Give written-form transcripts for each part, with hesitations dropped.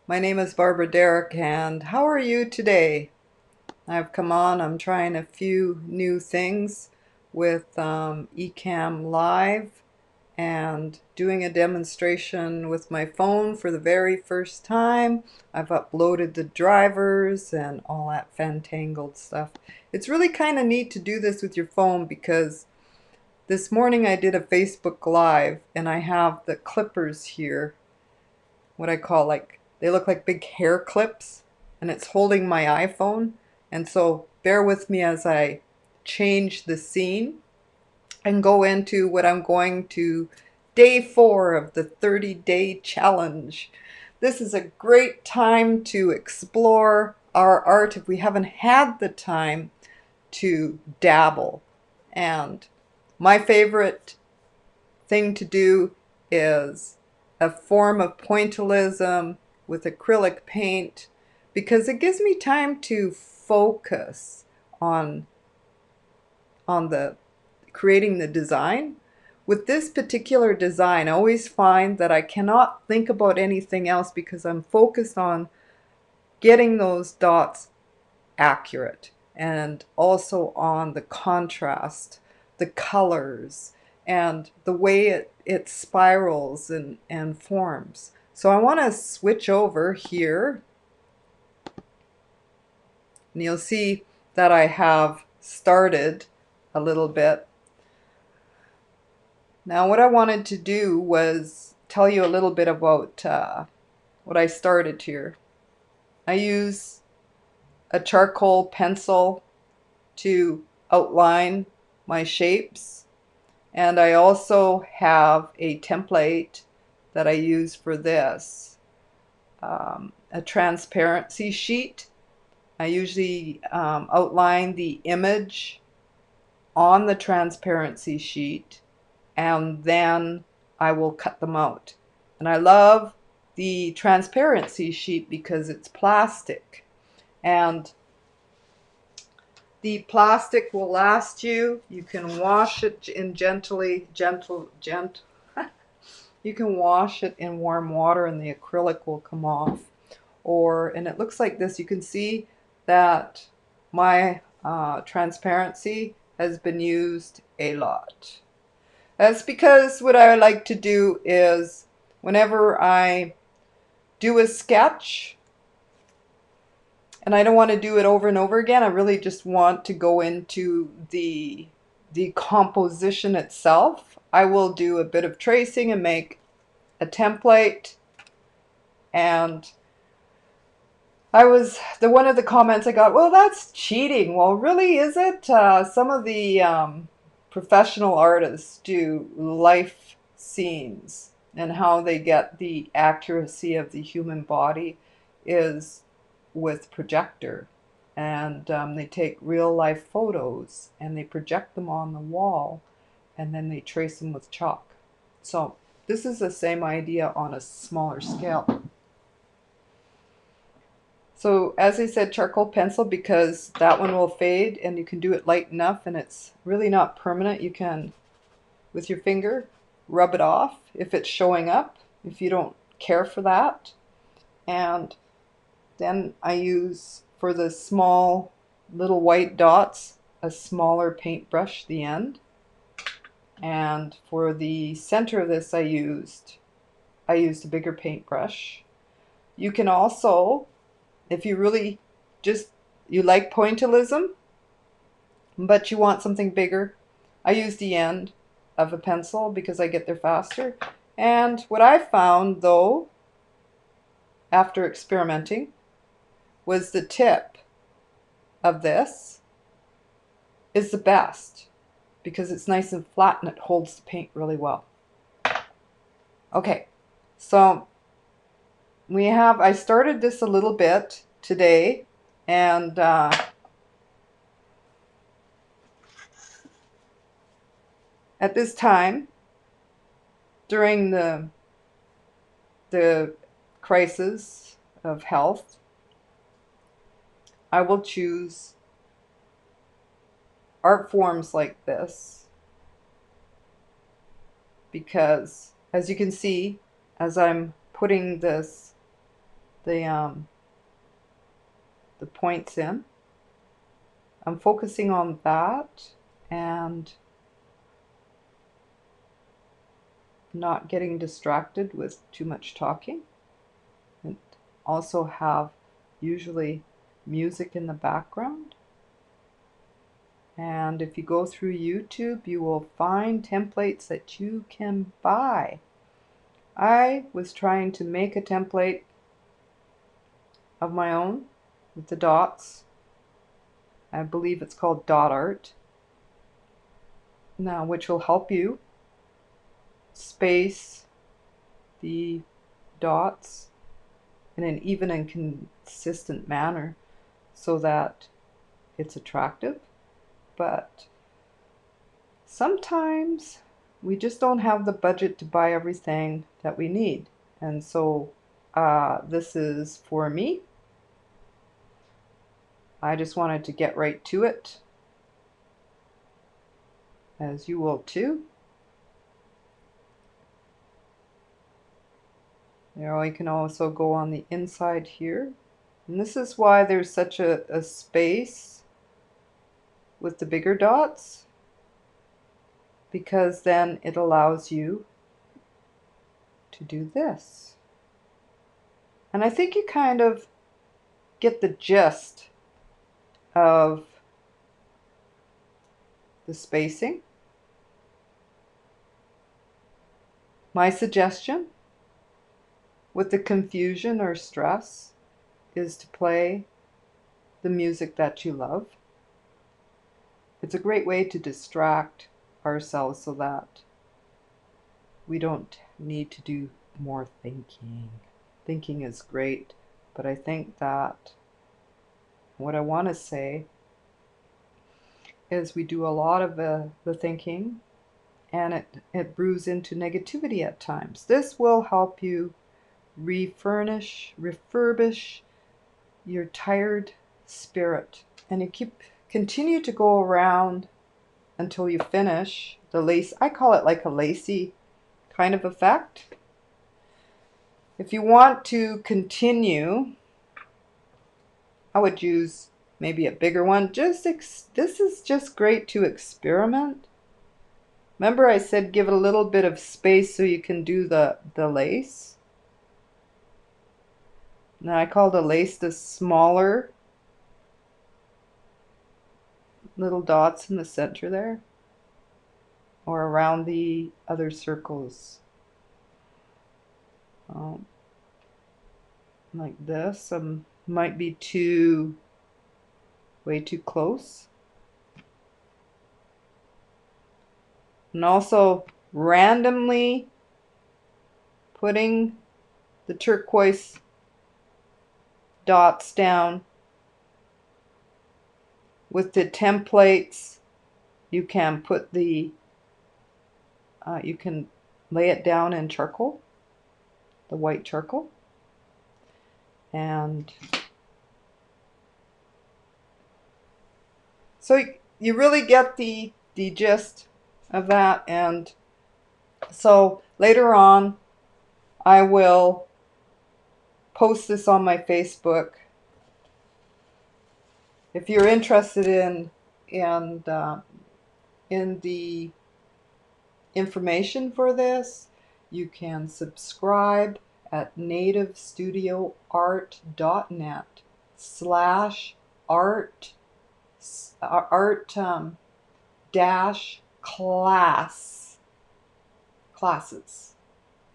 My name is Barbara Derrick, and how are you today? I've come on, I'm trying a few new things with Ecamm Live and doing a demonstration with my phone for the very first time. I've uploaded the drivers and all that fantangled stuff. It's really kind of neat to do this with your phone because this morning I did a Facebook Live and I have the clippers here, what I call they look like big hair clips, and it's holding my iPhone. And so bear with me as I change the scene and go into what I'm going to day 4 of the 30-day challenge. This is a great time to explore our art if we haven't had the time to dabble. And my favorite thing to do is a form of pointillism with acrylic paint because it gives me time to focus on the creating the design. With this particular design, I always find that I cannot think about anything else because I'm focused on getting those dots accurate and also on the contrast, the colors, and the way it spirals and forms. So I want to switch over here, and you'll see that I have started a little bit. Now what I wanted to do was tell you a little bit about what I started here. I use a charcoal pencil to outline my shapes, and I also have a template that I use for this, a transparency sheet. I usually outline the image on the transparency sheet, and then I will cut them out. And I love the transparency sheet because it's plastic, and the plastic will last you. You can wash it in gentle. You can wash it in warm water and the acrylic will come off. And it looks like this. You can see that my transparency has been used a lot. That's because what I like to do is whenever I do a sketch, and I don't want to do it over and over again, I really just want to go into the composition itself. I will do a bit of tracing and make a template. And one of the comments I got, well, that's cheating. Well, really, is it? Some of the professional artists do life scenes, and how they get the accuracy of the human body is with projector. And they take real life photos and they project them on the wall, and then they trace them with chalk. So this is the same idea on a smaller scale. So as I said, charcoal pencil, because that one will fade and you can do it light enough and it's really not permanent. You can, with your finger, rub it off if it's showing up, if you don't care for that. And then I use, for the small little white dots, a smaller paintbrush, the end. And for the center of this, I used a bigger paintbrush. You can also, if you really you like pointillism, but you want something bigger, I use the end of a pencil because I get there faster. And what I found, though, after experimenting, was the tip of this is the best because it's nice and flat and it holds the paint really well. Okay, so I started this a little bit today, and at this time, during the crisis of health, I will choose art forms like this because, as you can see, as I'm putting this the the points in. I'm focusing on that and not getting distracted with too much talking. And also have usually music in the background. And if you go through YouTube, you will find templates that you can buy. I was trying to make a template of my own with the dots. I believe it's called dot art. Now, which will help you space the dots in an even and consistent manner so that it's attractive. But sometimes we just don't have the budget to buy everything that we need. And so this is for me. I just wanted to get right to it, as you will too. There, you can also go on the inside here. And this is why there's such a space with the bigger dots, because then it allows you to do this. And I think you kind of get the gist of the spacing. My suggestion with the confusion or stress is to play the music that you love. It's a great way to distract ourselves so that we don't need to do more thinking. Thinking is great, but I think that what I want to say is we do a lot of the thinking, and it brews into negativity at times. This will help you refurbish your tired spirit, and you continue to go around until you finish the lace. I call it like a lacy kind of effect. If you want to continue, I would use maybe a bigger one. This is just great to experiment. Remember I said give it a little bit of space so you can do the lace. Now I call the lace the smaller little dots in the center there, or around the other circles. Like this. Might be way too close. And also randomly putting the turquoise dots down. With the templates, you can put you can lay it down in charcoal, the white charcoal, and so you really get the gist of that. And so later on, I will post this on my Facebook. If you're interested in the information for this, you can subscribe at nativestudioart.net/art dash classes.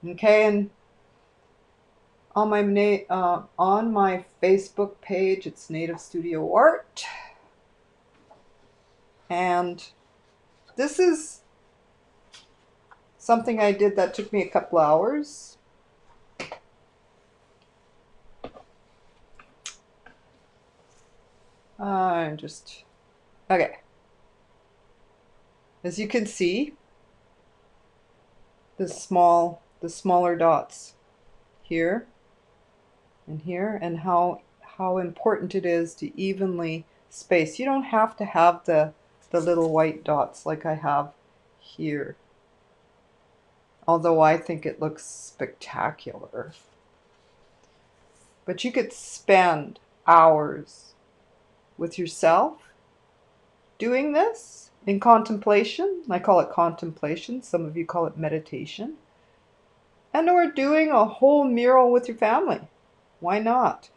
Okay, and on my Facebook page, it's Native Studio Art, and this is something I did that took me a couple hours. Okay. As you can see, the smaller dots here and here, and how important it is to evenly space. You don't have to have the little white dots like I have here, although I think it looks spectacular. But you could spend hours with yourself doing this in contemplation. I call it contemplation. Some of you call it meditation. And or doing a whole mural with your family. Why not?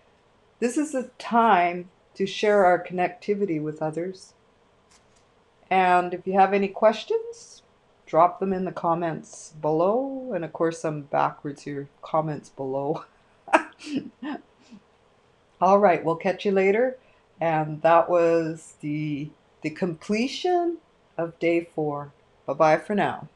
This is a time to share our connectivity with others. And if you have any questions, drop them in the comments below. And of course, I'm backwards here. Comments below. All right, we'll catch you later. And that was the completion of day 4. Bye-bye for now.